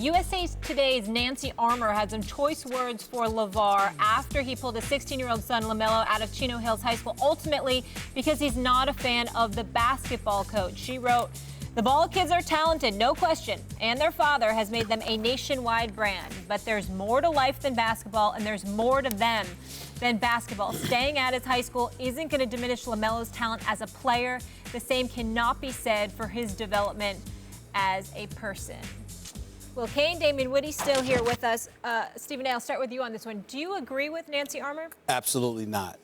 USA Today's Nancy Armour had some choice words for LaVar after he pulled his 16-year-old son LaMelo out of Chino Hills High School, ultimately because he's not a fan of the basketball coach. She wrote, "The Ball kids are talented, no question, and their father has made them a nationwide brand. But there's more to life than basketball, and there's more to them than basketball. Staying at his high school isn't going to diminish LaMelo's talent as a player. The same cannot be said for his development as a person." Will Cain, Damien Woody still here with us. Stephen A., I'll start with you on this one. Do you agree with Nancy Armour? Absolutely not.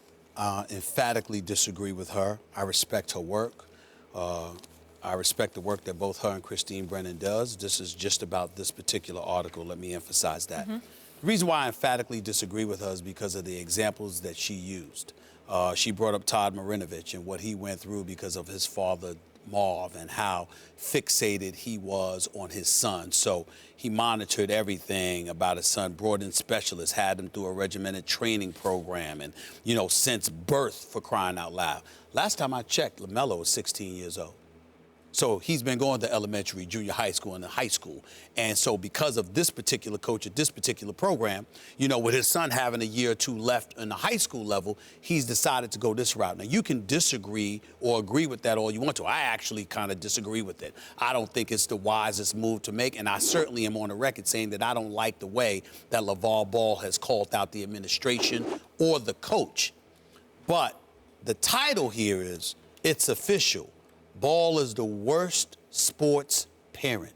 Emphatically disagree with her. I respect her work. I respect the work that both her and Christine Brennan does. This is just about this particular article. Let me emphasize that. The reason why I emphatically disagree with her is because of the examples that she used. She brought up Todd Marinovich and what he went through because of his father, Marv, and how fixated he was on his son. So he monitored everything about his son, brought in specialists, had him through a regimented training program, and, since birth, for crying out loud. Last time I checked, LaMelo was 16 years old. So he's been going to elementary, junior high school, and high school. And so because of this particular coach at this particular program, with his son having a year or two left in the high school level, he's decided to go this route. Now, you can disagree or agree with that all you want to. I actually kind of disagree with it. I don't think it's the wisest move to make, and I certainly am on the record saying that I don't like the way that LaVar Ball has called out the administration or the coach. But the title here is, it's official. Ball is the worst sports parent.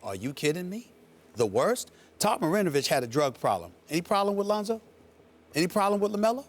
Are you kidding me? The worst? Todd Marinovich had a drug problem. Any problem with Lonzo? Any problem with LaMelo?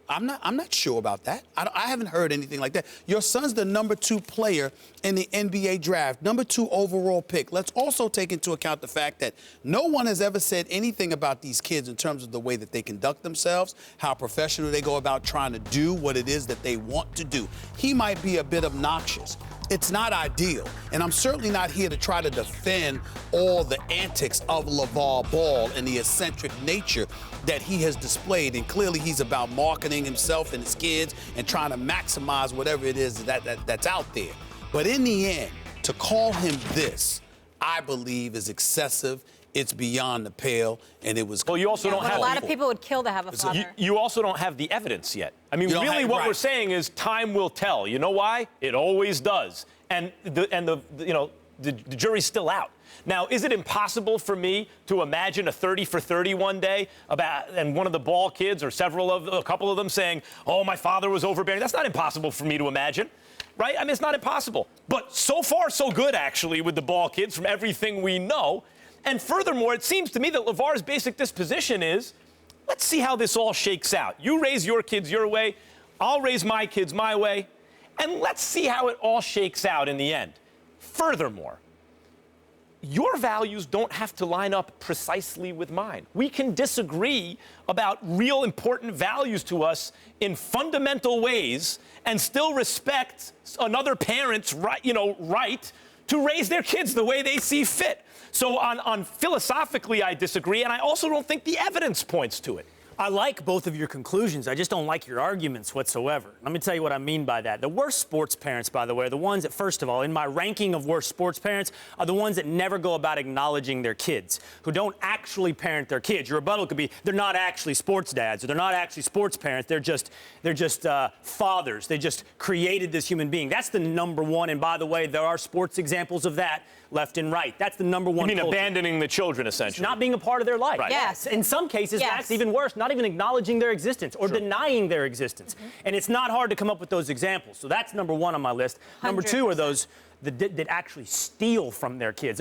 I'm not sure about that. I haven't heard anything like that. Your son's the #2 player in the NBA draft, #2 overall pick. Let's also take into account the fact that no one has ever said anything about these kids in terms of the way that they conduct themselves, how professional they go about trying to do what it is that they want to do. He might be a bit obnoxious. It's not ideal, and I'm certainly not here to try to defend all the antics of LaVar Ball and the eccentric nature that he has displayed, and clearly he's about marketing himself and his kids and trying to maximize whatever it is that's out there. But in the end, to call him this, I believe is excessive. It's beyond the pale, and it was. Well, you also don't have. A lot of people would kill to have a father. You also don't have the evidence yet. I mean, really, what we're saying is time will tell. You know why? It always does, and the jury's still out. Now, is it impossible for me to imagine a 30 for 30 one day and one of the Ball kids or a couple of them saying, "Oh, my father was overbearing"? That's not impossible for me to imagine. Right? I mean, it's not impossible. But so far, so good, actually, with the Ball kids from everything we know. And furthermore, it seems to me that LaVar's basic disposition is, let's see how this all shakes out. You raise your kids your way, I'll raise my kids my way, and let's see how it all shakes out in the end. Furthermore, your values don't have to line up precisely with mine. We can disagree about real important values to us in fundamental ways and still respect another parent's right to raise their kids the way they see fit. So on philosophically, I disagree, and I also don't think the evidence points to it. I like both of your conclusions. I just don't like your arguments whatsoever. Let me tell you what I mean by that. The worst sports parents, by the way, are the ones that, first of all, in my ranking of worst sports parents, are the ones that never go about acknowledging their kids, who don't actually parent their kids. Your rebuttal could be, they're not actually sports dads, or they're not actually sports parents. They're just fathers. They just created this human being. That's the #1. And by the way, there are sports examples of that left and right. That's the #1. You mean culture. Abandoning the children, essentially. Not being a part of their life. Right. Yes. In some cases, that's even worse. Not even acknowledging their existence or denying their existence. And it's not hard to come up with those examples. So that's #1 on my list. 100%. #2 are those that actually steal from their kids.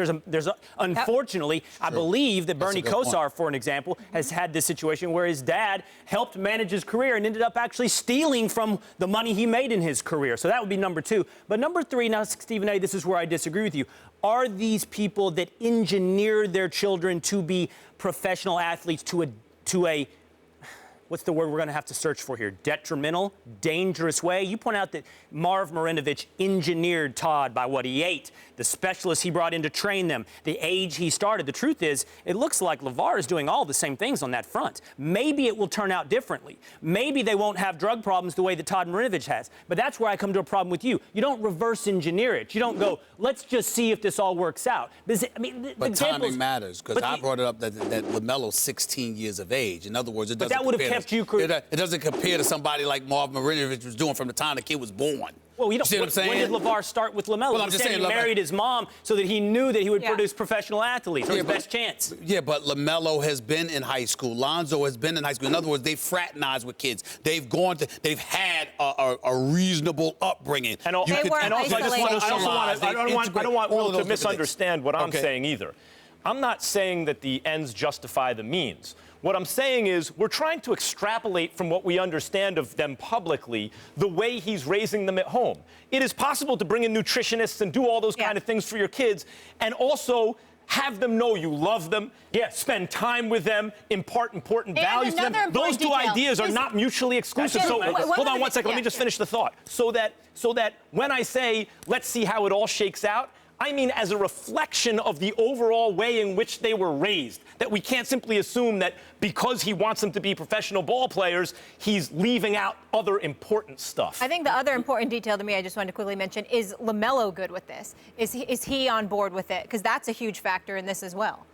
Unfortunately, I believe that Bernie Kosar, for an example, has had this situation where his dad helped manage his career and ended up actually stealing from the money he made in his career. So that would be #2. But #3, now, Stephen A., this is where I disagree with you. Are these people that engineer their children to be professional athletes to a what's the word we're going to have to search for here? Detrimental, dangerous way. You point out that Marv Marinovich engineered Todd by what he ate, the specialists he brought in to train them, the age he started. The truth is, it looks like LaVar is doing all the same things on that front. Maybe it will turn out differently. Maybe they won't have drug problems the way that Todd Marinovich has. But that's where I come to a problem with you. You don't reverse engineer it. You don't go, let's just see if this all works out. Because, I mean, but timing matters, because I brought it up that LaMelo's 16 years of age. In other words, it doesn't. But that would have kept you. It doesn't compare to somebody like Marv Marinovich was doing from the time the kid was born. Well, you see what I'm saying? When did LaVar start with LaMelo? Well, I'm just saying, he married his mom so that he knew that he would produce professional athletes. His best chance. Yeah, but LaMelo has been in high school. Lonzo has been in high school. In other words, they've fraternized with kids. They've had a reasonable upbringing. And also, I don't want Will to misunderstand what I'm saying either. I'm not saying that the ends justify the means. What I'm saying is we're trying to extrapolate from what we understand of them publicly the way he's raising them at home. It is possible to bring in nutritionists and do all those kind of things for your kids and also have them know you love them, spend time with them, impart important values to them. Those two ideas are not mutually exclusive. So hold on one second. Let me just finish the thought. So that when I say, let's see how it all shakes out, I mean as a reflection of the overall way in which they were raised. That we can't simply assume that because he wants them to be professional ball players, he's leaving out other important stuff. I think the other important detail to me I just wanted to quickly mention is LaMelo good with this? Is he on board with it? Because that's a huge factor in this as well.